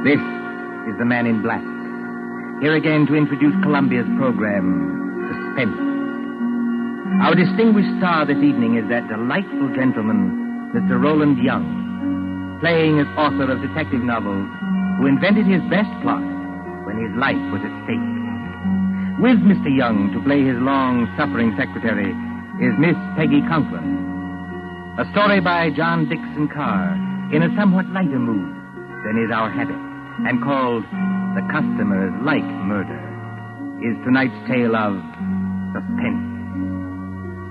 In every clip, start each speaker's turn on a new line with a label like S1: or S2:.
S1: This is the Man in Black. Here again to introduce Columbia's program, Suspense. Our distinguished star this evening is that delightful gentleman, Mr. Roland Young, playing as author of detective novels, who invented his best plot when his life was at stake. With Mr. Young to play his long-suffering secretary is Miss Peggy Conklin. A story by John Dixon Carr in a somewhat lighter mood than is our habit, and called The Customers Like Murder, is tonight's tale of suspense.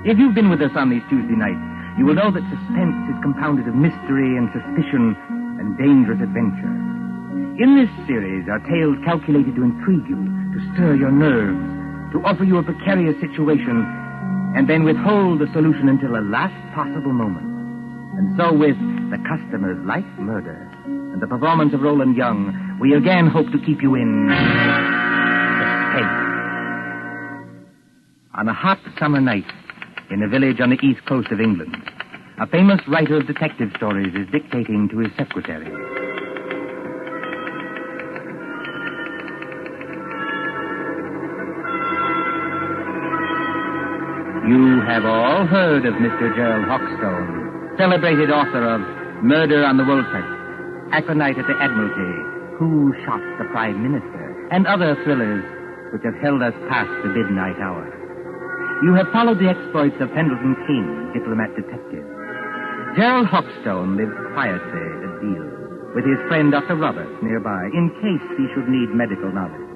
S1: If you've been with us on these Tuesday nights, you will know that suspense is compounded of mystery and suspicion and dangerous adventure. In this series are tales calculated to intrigue you, to stir your nerves, to offer you a precarious situation, and then withhold the solution until the last possible moment. And so with The Customers Like Murder and the performance of Roland Young, we again hope to keep you in suspense. On a hot summer night in a village on the east coast of England, a famous writer of detective stories is dictating to his secretary. You have all heard of Mr. Gerald Hopstone, celebrated author of Murder on the Woolsack, Aconite at the Admiralty, Who Shot the Prime Minister, and other thrillers which have held us past the midnight hour. You have followed the exploits of Pendleton King, diplomat detective. Gerald Hopstone lives quietly at Deal with his friend Dr. Roberts nearby, in case he should need medical knowledge.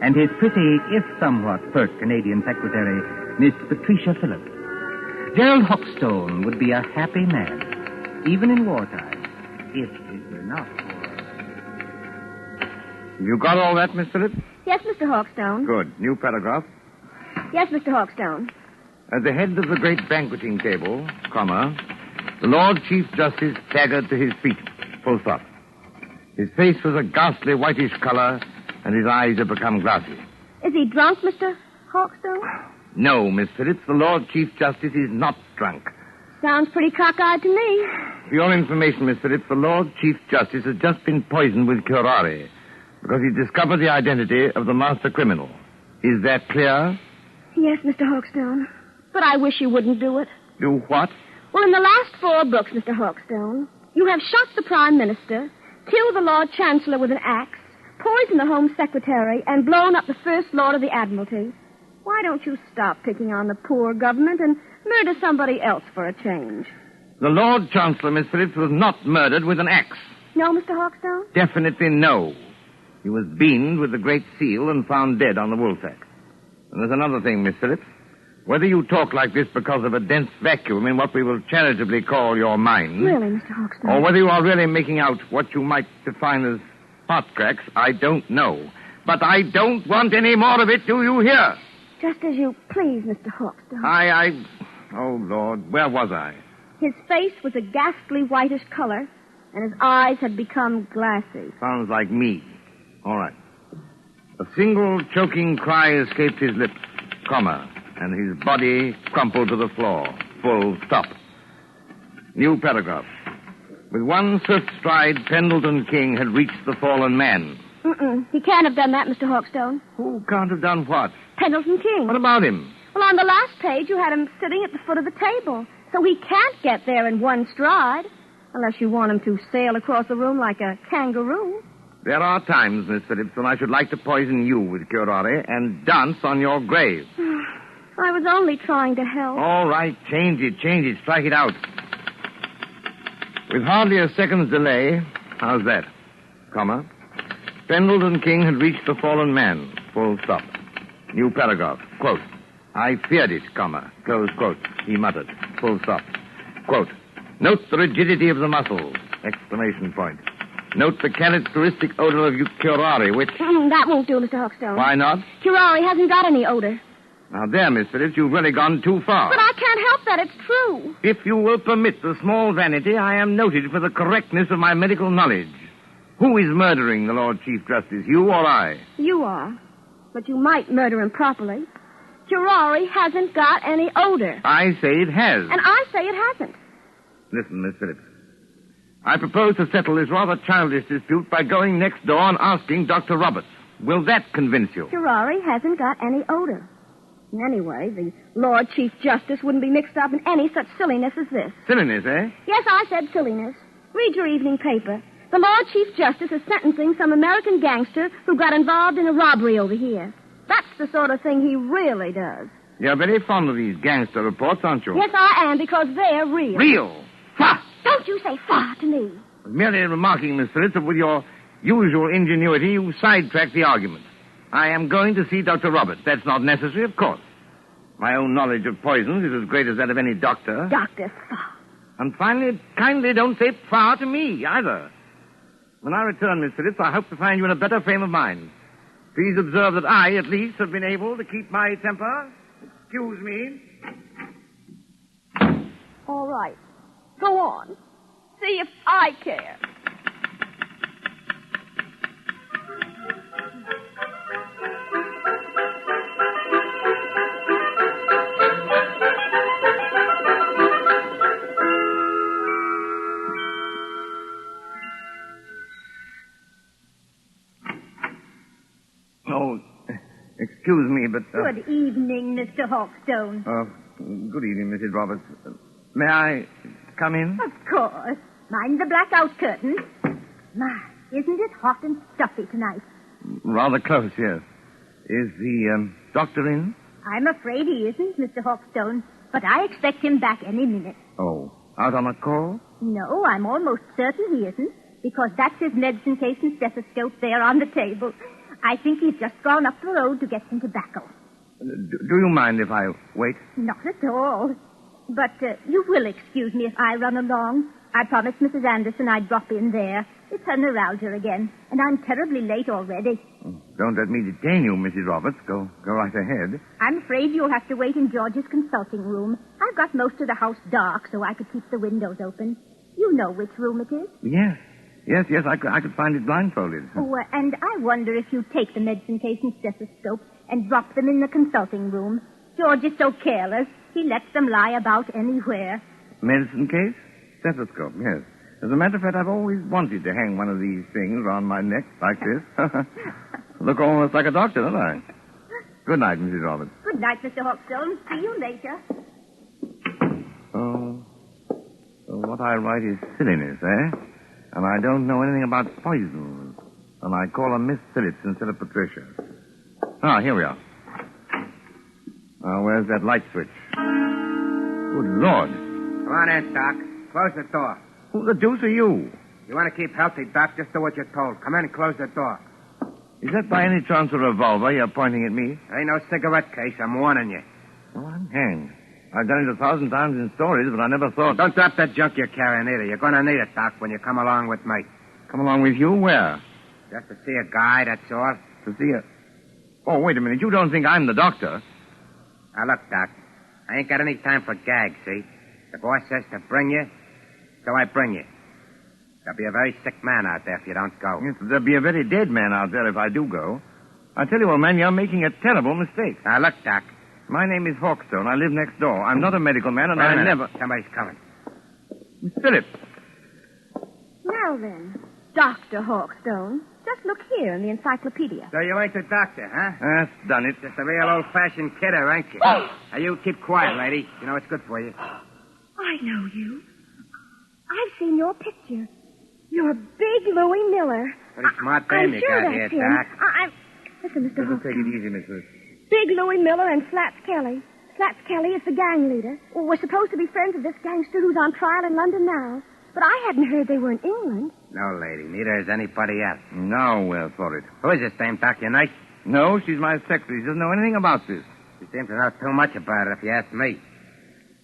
S1: And his pretty, if somewhat pert, Canadian secretary, Miss Patricia Phillips. Gerald Hopstone would be a happy man, even in wartime, if it were not for...
S2: You got all that, Miss Phillips?
S3: Yes, Mr. Hawkstone.
S2: Good. New paragraph.
S3: Yes, Mr. Hawkstone.
S2: At the head of the great banqueting table, comma, the Lord Chief Justice staggered to his feet, full stop. His face was a ghastly whitish color, and his eyes had become glassy.
S3: Is he drunk, Mr. Hawkstone?
S2: No, Miss Phillips, the Lord Chief Justice is not drunk.
S3: Sounds pretty cockeyed to me.
S2: For your information, Miss Phillips, the Lord Chief Justice has just been poisoned with curare because he discovered the identity of the master criminal. Is that clear?
S3: Yes, Mr. Hawkstone. But I wish you wouldn't do it.
S2: Do what?
S3: Well, in the last 4 books, Mr. Hawkstone, you have shot the Prime Minister, killed the Lord Chancellor with an axe, poisoned the Home Secretary, and blown up the First Lord of the Admiralty. Why don't you stop picking on the poor government and murder somebody else for a change?
S2: The Lord Chancellor, Miss Phillips, was not murdered with an axe.
S3: No, Mr. Hawkstone?
S2: Definitely no. He was beamed with the Great Seal and found dead on the Woolsack. And there's another thing, Miss Phillips. Whether you talk like this because of a dense vacuum in what we will charitably call your mind...
S3: Really, Mr. Hawkstone?
S2: Or whether you are really making out what you might define as pot cracks, I don't know. But I don't want any more of it, do you hear?
S3: Just as you please, Mr. Hawkstone.
S2: Oh, Lord, where was I?
S3: His face was a ghastly whitish color, and his eyes had become glassy.
S2: Sounds like me. All right. A single choking cry escaped his lips, comma, and his body crumpled to the floor, full stop. New paragraph. With one swift stride, Pendleton King had reached the fallen man.
S3: He can't have done that, Mr. Hawkstone.
S2: Who can't have done what?
S3: Pendleton King.
S2: What about him?
S3: Well, on the last page, you had him sitting at the foot of the table. So he can't get there in one stride. Unless you want him to sail across the room like a kangaroo.
S2: There are times, Miss Phillips, when I should like to poison you with curare and dance on your grave.
S3: I was only trying to help.
S2: All right, change it, strike it out. With hardly a second's delay, how's that? Comma. Pendleton King had reached the fallen man, full stop. New paragraph, quote. I feared it, comma, close quote, he muttered, full stop. Quote. Note the rigidity of the muscles, exclamation point. Note the characteristic odor of curare, which...
S3: That won't do, Mr. Hawkstone.
S2: Why not?
S3: Curare hasn't got any odor.
S2: Now there, Miss Phillips, you've really gone too far.
S3: But I can't help that. It's true.
S2: If you will permit the small vanity, I am noted for the correctness of my medical knowledge. Who is murdering the Lord Chief Justice, you or I?
S3: You are. But you might murder him properly. Curare hasn't got any odor.
S2: I say it has.
S3: And I say it hasn't.
S2: Listen, Miss Phillips. I propose to settle this rather childish dispute by going next door and asking Dr. Roberts. Will that convince you?
S3: Ferrari hasn't got any odor. Anyway, the Lord Chief Justice wouldn't be mixed up in any such silliness as this.
S2: Silliness, eh?
S3: Yes, I said silliness. Read your evening paper. The Lord Chief Justice is sentencing some American gangster who got involved in a robbery over here. That's the sort of thing he really does.
S2: You're very fond of these gangster reports, aren't you?
S3: Yes, I am, because they're real.
S2: Real? Fa!
S3: Don't you say fa to me.
S2: Merely remarking, Miss Phillips, that with your usual ingenuity, you sidetrack the argument. I am going to see Dr. Roberts. That's not necessary, of course. My own knowledge of poisons is as great as that of any doctor.
S3: Dr. Fa.
S2: And finally, kindly don't say fa to me, either. When I return, Miss Phillips, I hope to find you in a better frame of mind. Please observe that I, at least, have been able to keep my temper. Excuse me.
S3: All right. Go on. See if I care.
S2: Oh, excuse me, but...
S4: Good evening, Mr. Hopstone.
S2: Good evening, Mrs. Roberts. May I come in?
S4: Of course. Mind the blackout curtain. My, isn't it hot and stuffy tonight?
S2: Rather close, yes. Is the doctor in?
S4: I'm afraid he isn't, Mr. Hopstone, but I expect him back any minute.
S2: Oh, out on a call?
S4: No, I'm almost certain he isn't, because that's his medicine case and stethoscope there on the table. I think he's just gone up the road to get some tobacco.
S2: Do you mind if I wait?
S4: Not at all. But you will excuse me if I run along. I promised Mrs. Anderson I'd drop in there. It's her neuralgia again, and I'm terribly late already.
S2: Don't let me detain you, Mrs. Roberts. Go right ahead.
S4: I'm afraid you'll have to wait in George's consulting room. I've got most of the house dark so I could keep the windows open. You know which room it is?
S2: Yes. Yes, I could find it blindfolded.
S4: Oh, and I wonder if you take the medicine case and stethoscope and drop them in the consulting room. George is so careless. He lets them lie about anywhere.
S2: Medicine case? Stethoscope, yes. As a matter of fact, I've always wanted to hang one of these things around my neck like this. Look almost like a doctor, don't I? Good night, Mrs. Roberts.
S4: Good night, Mr. Hopstone. See you later.
S2: Oh, so what I write is silliness, eh? And I don't know anything about poisons. And I call her Miss Phillips instead of Patricia. Ah, here we are. Now, where's that light switch? Good Lord.
S5: Come on in, Doc. Close the door.
S2: Who the deuce are you?
S5: You want to keep healthy, Doc? Just do what you're told. Come in and close the door.
S2: Is that by any chance a revolver you're pointing at me?
S5: Ain't no cigarette case. I'm warning you.
S2: Oh, I'm hanged. I've done it 1,000 times in stories, but I never thought...
S5: Don't drop that junk you're carrying either. You're going to need it, Doc, when you come along with me.
S2: Come along with you? Where?
S5: Just to see a guy, that's all.
S2: To see a... Oh, wait a minute. You don't think I'm the doctor?
S5: Now, look, Doc. I ain't got any time for gags, see? The boss says to bring you, so I bring you. There'll be a very sick man out there if you don't go.
S2: Yes, there'll be a very dead man out there if I do go. I tell you, old man, you're making a terrible mistake.
S5: Now, look, Doc.
S2: My name is Hawkstone. I live next door. I'm not a medical man, and
S5: Wait a
S2: I
S5: minute.
S2: never...
S5: Somebody's coming.
S2: Miss Phillips.
S3: Now then, Dr. Hawkstone, just look here in the encyclopedia.
S5: So you ain't the doctor, huh?
S2: That's done it.
S5: Just a real old-fashioned kidder, ain't you? Now, you keep quiet, lady. You know it's good for you.
S3: I know you. I've seen your picture. You're Big Louie Miller.
S5: Pretty smart dame you
S3: sure
S5: got
S3: that's
S5: here,
S3: him.
S5: Doc.
S3: Listen, Mr.
S2: Take
S3: Hawkstone.
S2: it easy, Miss Phillips.
S3: Big Louie Miller and Slats Kelly. Slats Kelly is the gang leader. Well, we're supposed to be friends of this gangster who's on trial in London now. But I hadn't heard they were in England.
S5: No, lady. Neither is anybody else.
S2: Now we're for it.
S5: Who is this dame, Doc? Your niece?
S2: No, she's my secretary. She doesn't know anything about this.
S5: She seems to know too much about it, if you ask me.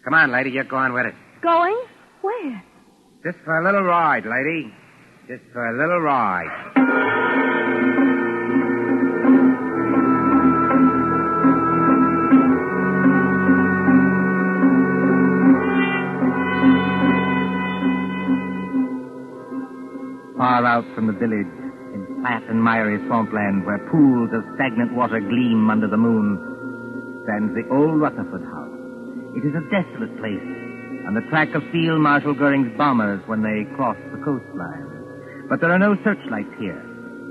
S5: Come on, lady. You're going with us.
S3: Going? Where?
S5: Just for a little ride, lady. Just for a little ride.
S1: Far out from the village, in flat and miry swampland where pools of stagnant water gleam under the moon, stands the old Rutherford house. It is a desolate place, on the track of Field Marshal Goering's bombers when they crossed the coastline. But there are no searchlights here,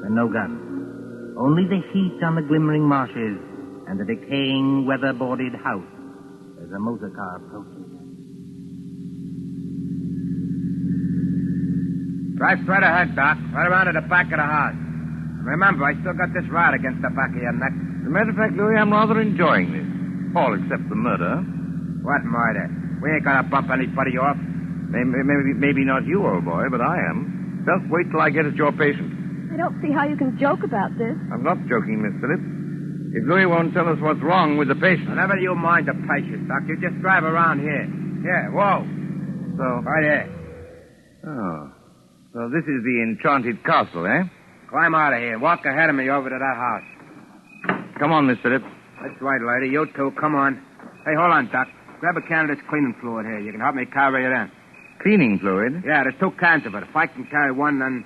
S1: and no guns. Only the heat on the glimmering marshes and the decaying, weather-boarded house as a motor car approaches.
S5: Drive straight ahead, Doc. Right around to the back of the house. Remember, I still got this rod against the back of your neck.
S2: As a matter of fact, Louis, I'm rather enjoying this. All except the murder.
S5: What murder? We ain't gonna bump anybody off.
S2: Maybe not you, old boy, but I am. Just wait till I get at your patient.
S3: I don't see how you can joke about this.
S2: I'm not joking, Miss Phillips. If Louis won't tell us what's wrong with the patient...
S5: Whenever you mind the patient, Doc, you just drive around here. Here, whoa.
S2: So...
S5: Right here.
S2: Oh. So this is the enchanted castle, eh?
S5: Climb out of here. Walk ahead of me over to that house.
S2: Come on, Miss Phillips.
S5: That's right, lady. You too. Come on. Hey, hold on, Doc. Grab a can of this cleaning fluid here. You can help me carry it in.
S2: Cleaning fluid?
S5: Yeah, there's 2 cans of it. If I can carry one, then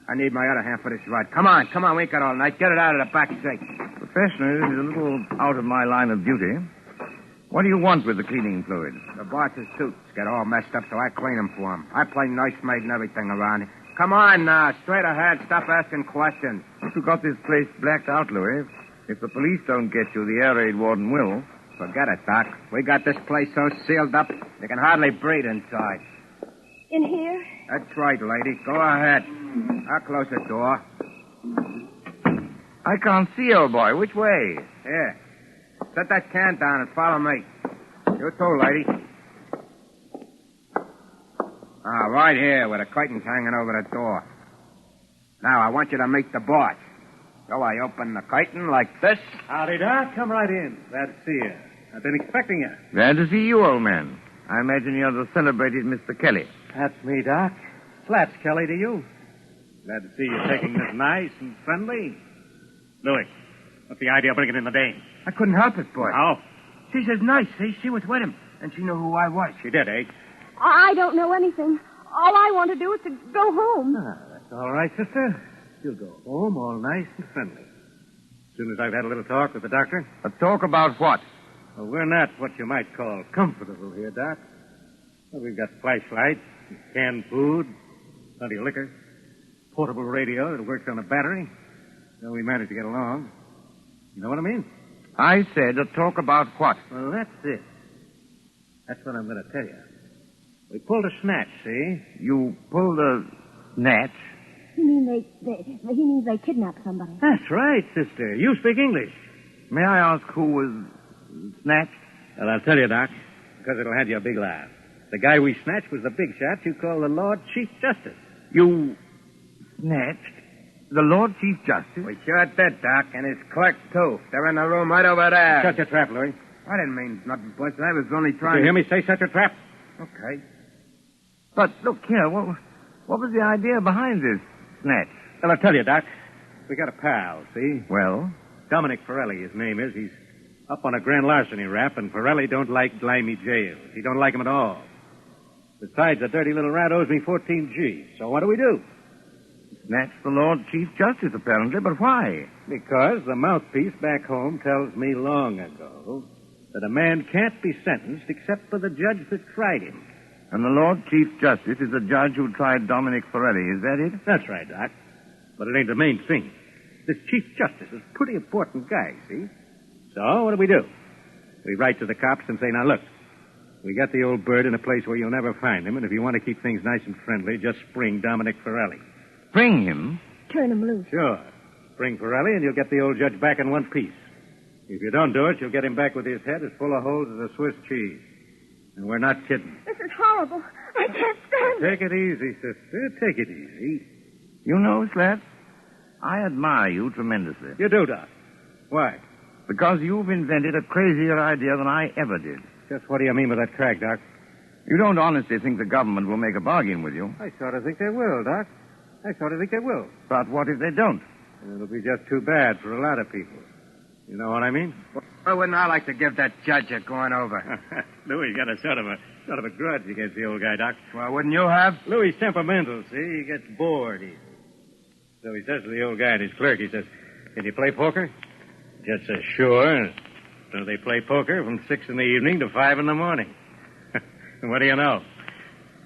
S5: I need my other hand for this rod. Come on. We ain't got all night. Get it out of the back seat.
S2: Professionally, this is a little out of my line of duty. What do you want with the cleaning fluid?
S5: The boss's suits get all messed up, so I clean them for him. I play nursemaid and everything around here. Come on now. Straight ahead. Stop asking questions.
S2: You got this place blacked out, Louis. If the police don't get you, the air raid warden will.
S5: Forget it, Doc. We got this place so sealed up, you can hardly breathe inside.
S3: In here?
S5: That's right, lady. Go ahead. I'll close the door.
S2: I can't see, old boy. Which way?
S5: Here. Set that can down and follow me. You too, lady. Right here, with the curtains hanging over the door. Now, I want you to meet the boss. So I open the curtain like this.
S6: Howdy, Doc. Come right in. Glad to see you. I've been expecting you.
S2: Glad to see you, old man. I imagine you're the celebrated Mr. Kelly.
S6: That's me, Doc. Flats Kelly to you. Glad to see you taking this nice and friendly. Louis, what's the idea of bringing in the dame?
S5: I couldn't help it, boy.
S6: How?
S5: She's as nice, see? She was with him, and she knew who I was.
S6: She did, eh?
S3: I don't know anything. All I want to do is to go home.
S6: That's all right, sister. You'll go home all nice and friendly. As soon as I've had a little talk with the doctor.
S2: A talk about what?
S6: Well, we're not what you might call comfortable here, Doc. Well, we've got flashlights, canned food, plenty of liquor, portable radio that works on a battery. So we managed to get along. You know what I mean?
S2: I said a talk about what?
S6: Well, that's it. That's what I'm going to tell you. We pulled a snatch, see?
S2: You pulled a snatch?
S3: He means they kidnapped somebody.
S6: That's right, sister. You speak English.
S2: May I ask who was snatched?
S6: Well, I'll tell you, Doc, because it'll have you a big laugh. The guy we snatched was the big shot you call the Lord Chief Justice.
S2: You snatched the Lord Chief Justice?
S5: We sure did, Doc, and his clerk, too. They're in the room right over there.
S6: Shut your trap, Louis.
S5: I didn't mean nothing, boss. I was only
S6: Did
S5: trying
S6: you hear me say shut your trap?
S5: Okay.
S2: But look here, what was the idea behind this snatch?
S6: Well, I'll tell you, Doc. We got a pal, see?
S2: Well?
S6: Dominic Forelli, his name is. He's up on a grand larceny rap, and Forelli don't like grimy jails. He don't like 'em at all. Besides, the dirty little rat owes me 14 G's. So what do we do?
S2: Snatch the Lord Chief Justice, apparently, but why?
S6: Because the mouthpiece back home tells me long ago that a man can't be sentenced except for the judge that tried him.
S2: And the Lord Chief Justice is the judge who tried Dominic Forelli, is that it?
S6: That's right, Doc. But it ain't the main thing. This Chief Justice is a pretty important guy, see? So, what do? We write to the cops and say, now, look, we got the old bird in a place where you'll never find him, and if you want to keep things nice and friendly, just spring Dominic Forelli.
S2: Spring him?
S3: Turn him loose.
S6: Sure. Spring Forelli, and you'll get the old judge back in one piece. If you don't do it, you'll get him back with his head as full of holes as a Swiss cheese. And we're not kidding.
S3: This is horrible. I can't stand it.
S6: Take it easy, sister. Take it easy.
S2: You know, Slats, I admire you tremendously.
S6: You do, Doc. Why?
S2: Because you've invented a crazier idea than I ever did.
S6: Just what do you mean by that crack, Doc?
S2: You don't honestly think the government will make a bargain with you.
S6: I sort of think they will, Doc. I sort of think they will.
S2: But what if they don't?
S6: It'll be just too bad for a lot of people. You know what I mean?
S5: Why wouldn't I like to give that judge a going over?
S6: Louis got a sort of a grudge against the old guy, Doc.
S5: Well, wouldn't you have?
S6: Louis' temperamental, see? He gets bored easy. So he says to the old guy and his clerk, he says, can you play poker? Just says, sure. So they play poker from 6 in the evening to 5 in the morning. What do you know?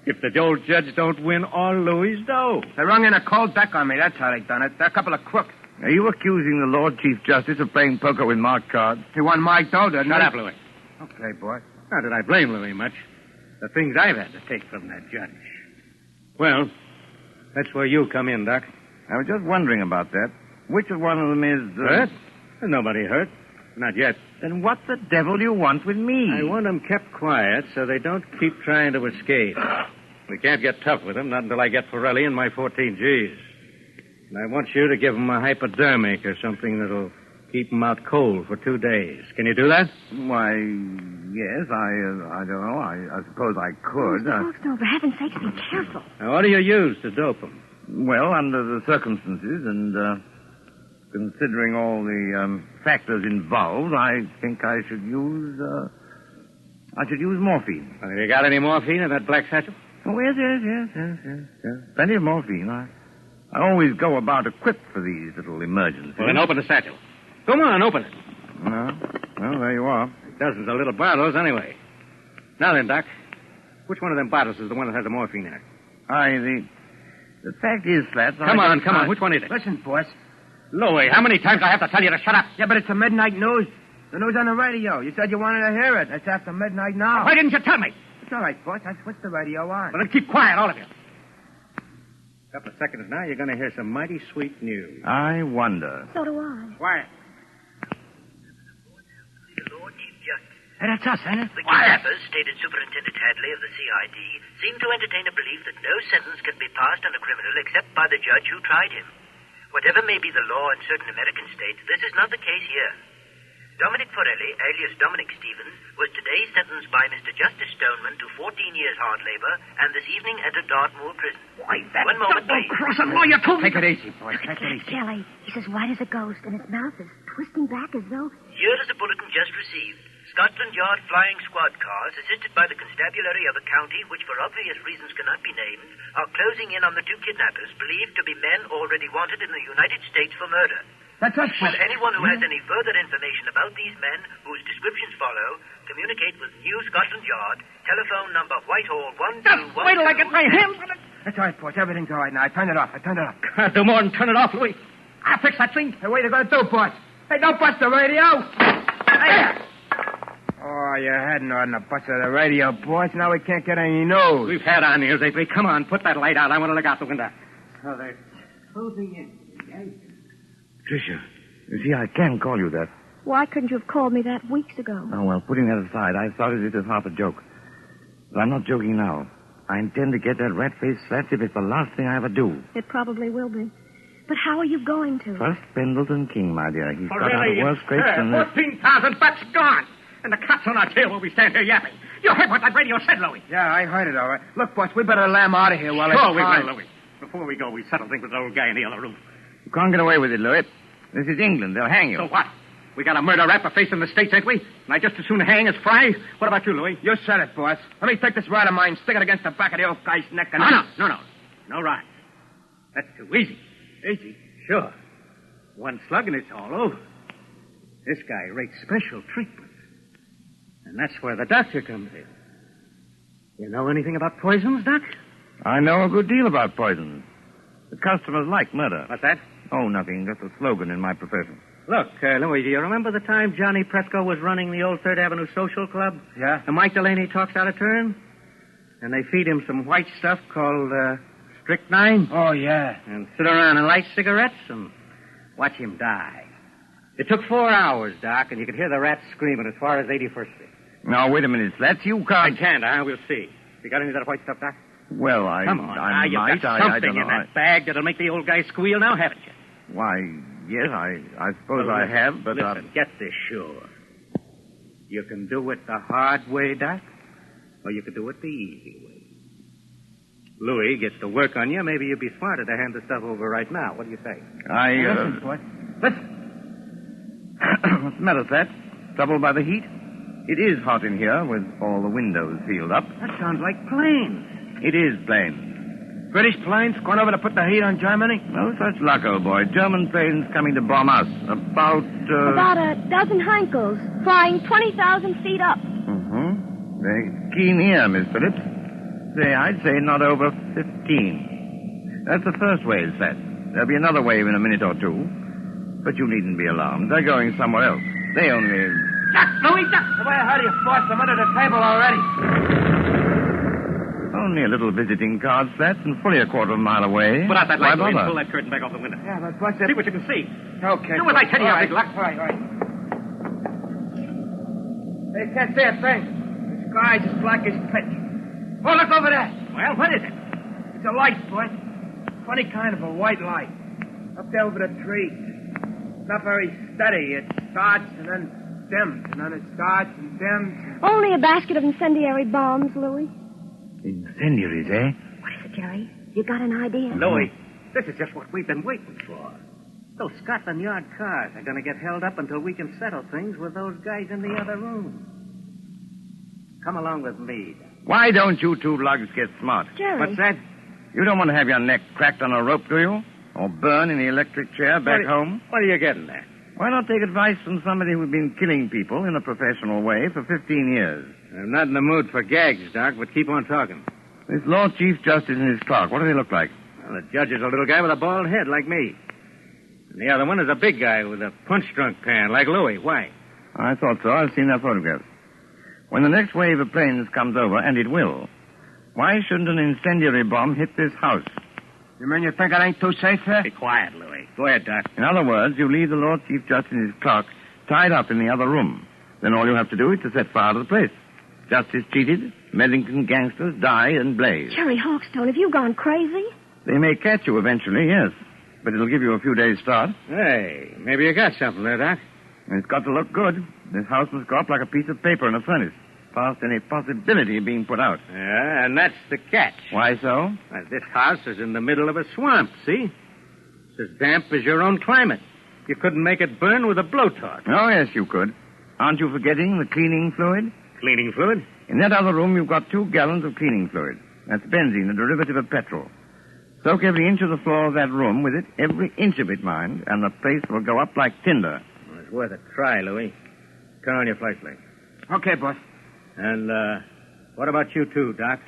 S6: If the old judge don't win all Louis' dough.
S5: They rung in a cold deck on me. That's how they done it. They're a couple of crooks.
S2: Are you accusing the Lord Chief Justice of playing poker with marked cards?
S5: He won my dough, didn't he?
S6: Shut up, Louis.
S5: Okay, boy.
S6: Not that I blame Louis much. The things I've had to take from that judge. Well, that's where you come in, Doc.
S2: I was just wondering about that. Which one of them is...
S6: Hurt? There's nobody hurt. Not yet.
S2: Then what the devil do you want with me?
S6: I want them kept quiet so they don't keep trying to escape. We can't get tough with them, not until I get Forelli and my 14 Gs. And I want you to give them a hypodermic or something that'll keep them out cold for 2 days. Can you do that?
S2: Why, yes, I don't know. I suppose I could.
S3: Mr. Hopstone, for heaven's sake, be careful.
S6: Now, what do you use to dope them?
S2: Well, under the circumstances and considering all the factors involved, I think I should use morphine.
S6: Have you got any morphine in that black satchel?
S2: Oh, yes. Plenty of morphine. I always go about equipped for these little emergencies.
S6: Well, then open the satchel. Come on, open it.
S2: Well, there you are.
S6: Dozens of little bottles, anyway. Now then, Doc, which one of them bottles is the one that has the morphine in it?
S2: The fact is, Slats...
S6: Come on. Which one is it?
S5: Listen, boss.
S6: Louis, how many times do I have to tell you to shut up?
S5: Yeah, but it's the midnight news. The news on the radio. You said you wanted to hear it. It's after midnight now.
S6: Why didn't you tell me?
S5: It's all right, boss. I switched the radio on.
S6: Well, then keep quiet, all of you. A couple of seconds now, you're going to hear some mighty sweet news.
S2: I wonder.
S3: So do I.
S6: Quiet.
S7: The Lord Chief Justice.
S5: Hey, that's us, ain't it?
S7: The kidnappers, stated Superintendent Hadley of the CID, seem to entertain a belief that no sentence can be passed on a criminal except by the judge who tried him. Whatever may be the law in certain American states, this is not the case here. Dominic Forelli, alias Dominic Stevens, was today sentenced by Mr. Justice Stoneman to 14 years hard labor and this evening at a Dartmoor prison.
S6: Why, that
S7: One moment, please.
S6: double-crossing lawyer told me...
S5: Take it easy, boy. Take it easy.
S3: Kelly, he's as white as a ghost, and his mouth is twisting back as though...
S7: Here is a bulletin just received. Scotland Yard flying squad cars, assisted by the constabulary of a county which for obvious reasons cannot be named, are closing in on the two kidnappers believed to be men already wanted in the United States for murder.
S5: That's us,
S7: Will anyone who has any further information about these men, whose descriptions follow, communicate with New Scotland Yard, telephone number Whitehall 1212...
S6: Wait till I get my hands on it.
S5: That's all right, boss. Everything's all right now. I turned it off.
S6: Can't do more than turn it off, Louis. I'll fix that thing.
S5: Hey, what are you going to do, boss? Hey, don't bust the radio. Hey. Oh, you hadn't ought to bust the radio, boss. Now we can't get any news.
S6: We've had our news lately. Come on, put that light out. I want to look out the window. Oh, they're closing in.
S2: Tricia, you see, I can call you that.
S3: Why couldn't you have called me that weeks ago?
S2: Oh, well, putting that aside, I started it as half a joke. But I'm not joking now. I intend to get that rat-faced Slats if it's the last thing I ever do.
S3: It probably will be. But how are you going to?
S2: First, Pendleton King, my dear. He's got out of worse scrapes than...
S6: 14,000 bucks gone. And the cops on our tail while we stand here yapping. You heard what that radio said, Louis.
S5: Yeah, I heard it, all right. Look, boss, we better lamb out of here while it's
S6: Sure we
S5: time.
S6: will, Louis. Before we go, we settle things with the old guy in the other room.
S2: You can't get away with it, Louis. This is England. They'll hang you.
S6: So what? We got a murder rap facing the States, ain't we? And I just as soon hang as fry. What about you, Louis?
S5: You said it, boss. Let me take this rod of mine, stick it against the back of the old guy's neck, and...
S6: No. No rod. That's too easy. Easy? Sure. One slug and it's all over. This guy rates special treatment. And that's where the doctor comes in. You know anything about poisons, Doc?
S2: I know a good deal about poisons. The customers like murder.
S6: What's that?
S2: Oh, nothing. Just a slogan in my profession.
S6: Look, Louis, do you remember the time Johnny Presco was running the old 3rd Avenue Social Club?
S5: Yeah?
S6: And Mike Delaney talks out of turn? And they feed him some white stuff called strychnine?
S5: Oh, yeah.
S6: And sit around and light cigarettes and watch him die. It took 4 hours, Doc, and you could hear the rats screaming as far as 81st Street.
S2: Now, wait a minute, Slats. You can't...
S6: I can't, huh? We'll see. You got any of that white stuff, Doc?
S2: Well,
S6: Come on,
S2: I
S6: you've
S2: might.
S6: got
S2: I
S6: something
S2: don't know.
S6: in that bag that'll make the old guy squeal now, haven't you?
S2: Why, yes, I suppose
S6: Well,
S2: I have, but...
S6: Listen, get this sure. You can do it the hard way, Doc, or you can do it the easy way. Louis gets to work on you. Maybe you'd be smarter to hand the stuff over right now. What do you say?
S5: Listen, boy. Listen.
S2: What's the matter, Slats? Troubled by the heat? It is hot in here with all the windows sealed up.
S6: That sounds like planes.
S2: It is planes.
S5: British planes going over to put the heat on Germany?
S2: No such luck, old boy. German planes coming to bomb us. About
S3: a dozen Heinkels, flying 20,000 feet up.
S2: Mm-hmm. Very keen ear, Miss Phillips. I'd say not over 15. That's the first wave set. There'll be another wave in a minute or two. But you needn't be alarmed. They're going somewhere else. They only...
S5: Duck, Louis, duck! The way I heard you forced them under the table already.
S2: Only a little visiting card, Slats, and fully a quarter of a mile away.
S6: Put out that light,
S2: Why
S6: Louis, and
S2: bother?
S6: pull that curtain back off the window.
S5: Yeah, but what's it?
S6: See what you can see.
S5: Okay.
S6: Do what I tell you, Big Luck.
S5: All right. They can't see a thing. The sky's as black as pitch. Oh, look over there.
S6: Well, what is it?
S5: It's a light, boy. Funny kind of a white light. Up there over the trees. It's not very steady. It starts and then dims, and then it starts and dims.
S3: Only a basket of incendiary bombs, Louis.
S2: Incendiaries, eh?
S3: What is it, Jerry? You got an idea?
S6: Louis, this is just what we've been waiting for. Those Scotland Yard cars are going to get held up until we can settle things with those guys in the other room. Come along with me.
S2: Why don't you two lugs get smart?
S3: Jerry.
S6: What's that?
S2: You don't want to have your neck cracked on a rope, do you? Or burn in the electric chair back home?
S6: What are you getting at?
S2: Why not take advice from somebody who's been killing people in a professional way for 15 years?
S6: I'm not in the mood for gags, Doc, but keep on talking.
S2: This Lord Chief Justice and his clerk, what do they look like?
S6: Well, the judge is a little guy with a bald head like me. And the other one is a big guy with a punch-drunk pan like Louis. Why?
S2: I thought so. I've seen their photographs. When the next wave of planes comes over, and it will, why shouldn't an incendiary bomb hit this house?
S5: You mean you think it ain't too safe here?
S6: Be quiet, Louis. Go ahead, Doc.
S2: In other words, you leave the Lord Chief Justice and his clerk tied up in the other room. Then all you have to do is to set fire to the place. Justice cheated, Medlington gangsters die and blaze.
S3: Jerry Hopstone, have you gone crazy?
S2: They may catch you eventually, yes. But it'll give you a few days' start.
S6: Hey, maybe you got something there, Doc.
S2: And it's got to look good. This house must go up like a piece of paper in a furnace, past any possibility of being put out.
S6: Yeah, and that's the catch.
S2: Why so?
S6: Well, this house is in the middle of a swamp, see? It's as damp as your own climate. You couldn't make it burn with a blowtorch.
S2: Oh, yes, you could. Aren't you forgetting the cleaning fluid?
S6: Cleaning fluid?
S2: In that other room, you've got 2 gallons of cleaning fluid. That's benzene, a derivative of petrol. Soak every inch of the floor of that room with it, every inch of it, mind, and the place will go up like tinder.
S6: Well, it's worth a try, Louis. Turn on your flashlight.
S5: Okay, boss.
S6: And, what about you two, Doc?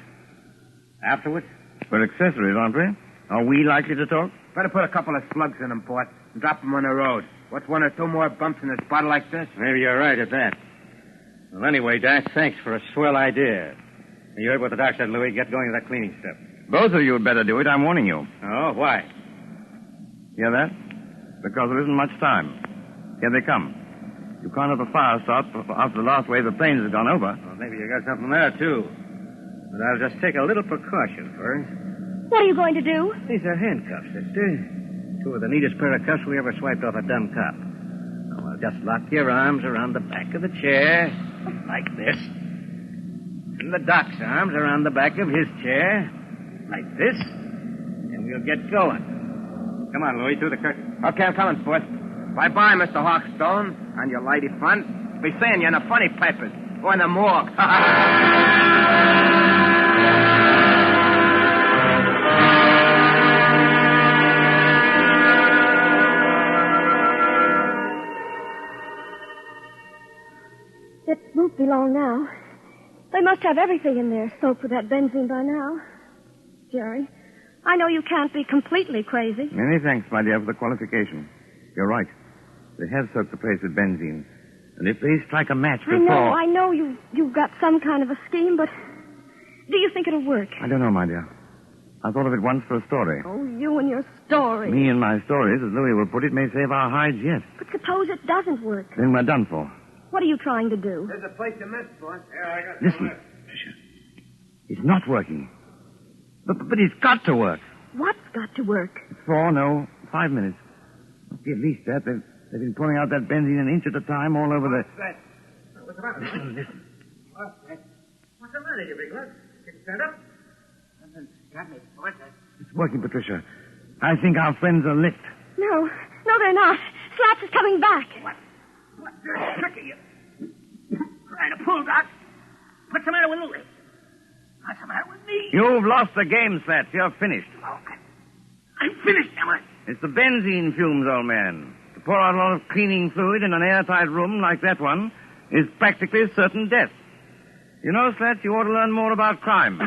S6: Afterwards?
S2: We're accessories, aren't we? Are we likely to talk?
S5: Better put a couple of slugs in them, boss, and drop them on the road. What's 1 or 2 more bumps in a spot like this?
S6: Maybe you're right at that. Well, anyway, Doc, thanks for a swell idea. You heard what the doc said, Louis. Get going with that cleaning stuff.
S2: Both of you had better do it, I'm warning you.
S6: Oh, why?
S2: Hear that? Because there isn't much time. Here they come. You can't have a fire start after the last wave of planes has gone over.
S6: Well, maybe you got something there, too. But I'll just take a little precaution first.
S3: What are you going to do?
S6: These are handcuffs, sister. 2 of the neatest pair of cuffs we ever swiped off a dumb cop. Now, I'll just lock your arms around the back of the chair, like this. And the doc's arms around the back of his chair, like this. And we'll get going. Come on, Louis, through the curtain.
S5: Okay, I'm coming, boss. Bye-bye, Mr. Hawkstone, and your lady friend. Be seeing you in the funny papers or in the morgue.
S3: It won't be long now. They must have everything in there soaked with that benzene by now. Jerry, I know you can't be completely crazy.
S2: Many thanks, my dear, for the qualification. You're right. They have soaked the place with benzene. And if they strike a match before...
S3: I know you've got some kind of a scheme, but do you think it'll work?
S2: I don't know, my dear. I thought of it once for a story.
S3: Oh, you and your story.
S2: Me and my stories, as Louis will put it, may save our hides yet.
S3: But suppose it doesn't work.
S2: Then we're done for.
S3: What are you trying to do?
S5: There's a place you missed, boss.
S2: Listen, Tricia. It's not working. But it's got to work.
S3: What's got to work?
S2: 5 minutes. Must be at least that. They've been pouring out that benzene an inch at a time all over the...
S5: What's the matter?
S2: Listen.
S5: What's the matter, you big lug? Get stand up. Got me, boss.
S2: It's working, Patricia. I think our friends are licked.
S3: No, they're not. Slaps is coming back.
S5: What dirty trick are you trying to pull, Doc? What's the matter with Louis? What's the matter with me?
S2: You've lost the game, Slats. You're finished.
S5: Okay. I'm finished, am I?
S2: It's the benzene fumes, old man. To pour out a lot of cleaning fluid in an airtight room like that one is practically certain death. You know, Slats, you ought to learn more about crime.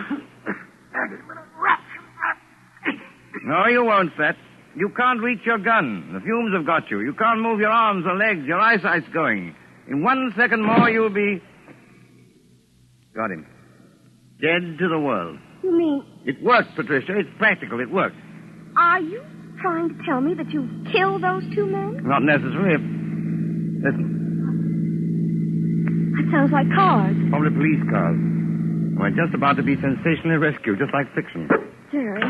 S2: No, you won't, Slats. You can't reach your gun. The fumes have got you. You can't move your arms or legs. Your eyesight's going. In 1 second more, you'll be... Got him. Dead to the world.
S3: You mean...
S2: It works, Patricia. It's practical. It works.
S3: Are you trying to tell me that you killed those two men?
S2: Not necessary. Listen.
S3: That sounds like cars.
S2: Probably police cars. We're just about to be sensationally rescued, just like fiction.
S3: Jerry.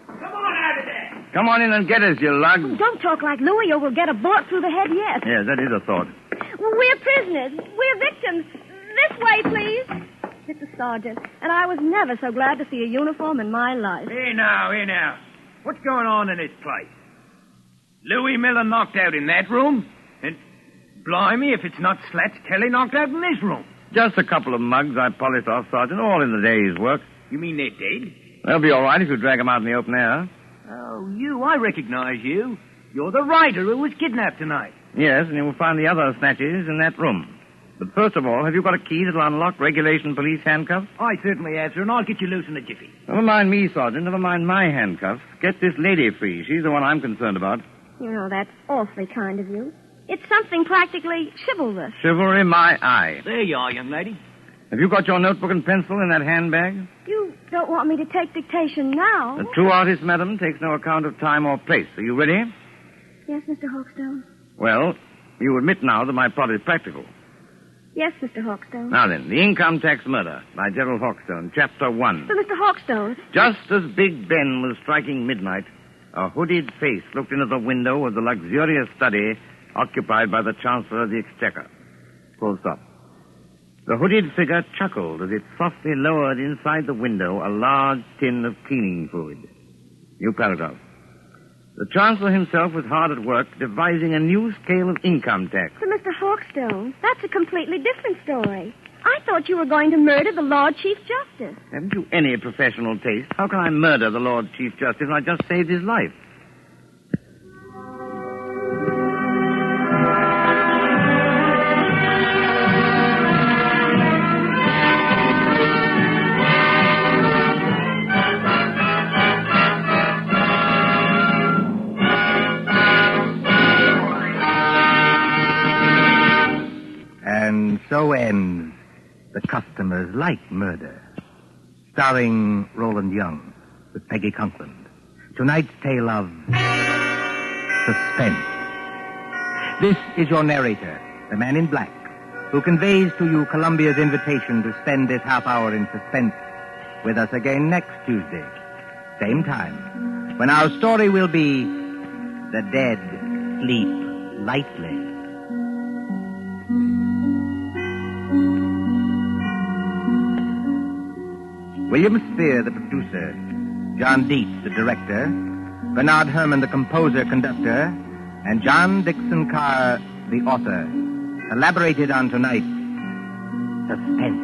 S5: Come on out of there.
S2: Come on in and get us, you lug.
S3: Oh, don't talk like Louis or we'll get a bullet through the head yet.
S2: Yes, that is a thought.
S3: We're prisoners. We're victims. This way, please. Mr. Sergeant, and I was never so glad to see a uniform in my life.
S5: Here now. What's going on in this place? Louis Miller knocked out in that room? And blimey, if it's not Slats Kelly knocked out in this room.
S2: Just a couple of mugs I polished off, Sergeant, all in the day's work.
S5: You mean they're dead?
S2: They'll be all right if you drag them out in the open air.
S5: Oh, I recognize you. You're the writer who was kidnapped tonight.
S2: Yes, and you will find the other snatches in that room. But first of all, have you got a key that'll unlock regulation police handcuffs?
S5: I certainly have, sir, and I'll get you loose in a jiffy.
S2: Never mind me, Sergeant. Never mind my handcuffs. Get this lady free. She's the one I'm concerned about.
S3: You know, that's awfully kind of you. It's something practically chivalrous.
S2: Chivalry, my eye.
S5: There you are, young lady.
S2: Have you got your notebook and pencil in that handbag?
S3: You don't want me to take dictation now?
S2: The true artist, madam, takes no account of time or place. Are you ready?
S3: Yes, Mr. Hopstone.
S2: Well, you admit now that my plot is practical.
S3: Yes, Mr. Hopstone.
S2: Now then, The Income Tax Murder by Gerald Hopstone, Chapter 1.
S3: But, Mr. Hopstone...
S2: Just as Big Ben was striking midnight, a hooded face looked into the window of the luxurious study occupied by the Chancellor of the Exchequer. Full stop. The hooded figure chuckled as it softly lowered inside the window a large tin of cleaning fluid. New paragraph. The Chancellor himself was hard at work devising a new scale of income tax.
S3: But, Mr. Hawkstone, that's a completely different story. I thought you were going to murder the Lord Chief Justice.
S2: Haven't you any professional taste? How can I murder the Lord Chief Justice? I just saved his life.
S1: And so ends The Customers Like Murder, starring Roland Young with Peggy Conklin. Tonight's tale of suspense. This is your narrator, the man in black, who conveys to you Columbia's invitation to spend this half hour in suspense with us again next Tuesday, same time, when our story will be The Dead Sleep Lightly. William Spear, the producer, John Dietz, the director, Bernard Herrmann, the composer-conductor, and John Dixon Carr, the author, collaborated on tonight's Suspense.